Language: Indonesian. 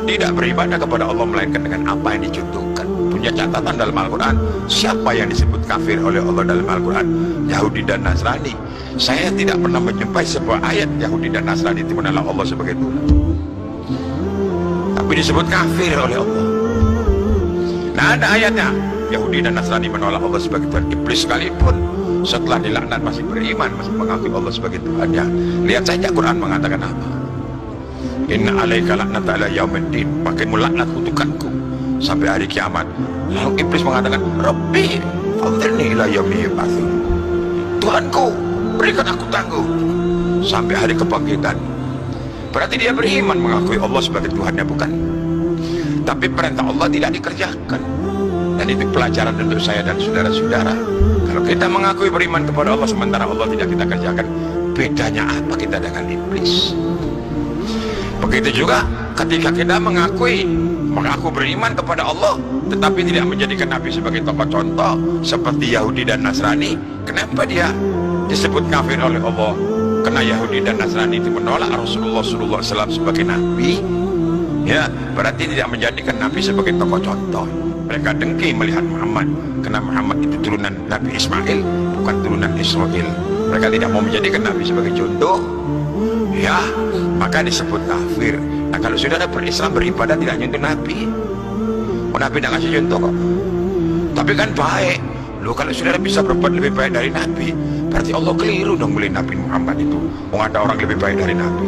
Tidak beribadah kepada Allah melainkan dengan apa yang dicontohkan. Punya catatan dalam Al-Quran, siapa yang disebut kafir oleh Allah dalam Al-Quran? Yahudi dan Nasrani. Saya tidak pernah menjumpai sebuah ayat Yahudi dan Nasrani itu menolak Allah sebagai Tuhan, tapi disebut kafir oleh Allah. Nah, ada ayatnya Yahudi dan Nasrani menolak Allah sebagai Tuhan. Iblis sekalipun setelah dilaknat masih beriman, masih mengakui Allah sebagai Tuhannya. Lihat saja Quran mengatakan apa. Inna alaika laknata ala yaumiddin, pakaimu laknat kutukanku sampai hari kiamat. Lalu iblis mengatakan, Rabbi anzirni ila yaumi yub'atsun, Tuhanku berikan aku tangguh sampai hari kebangkitan. Berarti dia beriman, mengakui Allah sebagai Tuhannya, bukan? Tapi perintah Allah tidak dikerjakan. Dan itu pelajaran untuk saya dan saudara-saudara. Kalau kita mengakui beriman kepada Allah sementara Allah tidak kita kerjakan, bedanya apa kita dengan iblis? Begitu juga ketika kita mengaku beriman kepada Allah tetapi tidak menjadikan Nabi sebagai tokoh contoh seperti Yahudi dan Nasrani. Kenapa dia disebut kafir oleh Allah? Karena Yahudi dan Nasrani itu menolak Rasulullah SAW sebagai Nabi. Ya, berarti tidak menjadikan Nabi sebagai tokoh contoh. Mereka dengki melihat Muhammad karena Muhammad itu turunan Nabi Ismail, bukan turunan Israel. Mereka tidak mau menjadikan Nabi sebagai contoh. Ya, maka disebut kafir. Nah, kalau saudara berislam beribadah tidak nyentuh Nabi, Nabi tidak ngasih contoh kok. Tapi kan baik loh, kalau saudara bisa berbuat lebih baik dari Nabi, berarti Allah keliru dong milih Nabi Muhammad itu. Ada orang lebih baik dari Nabi.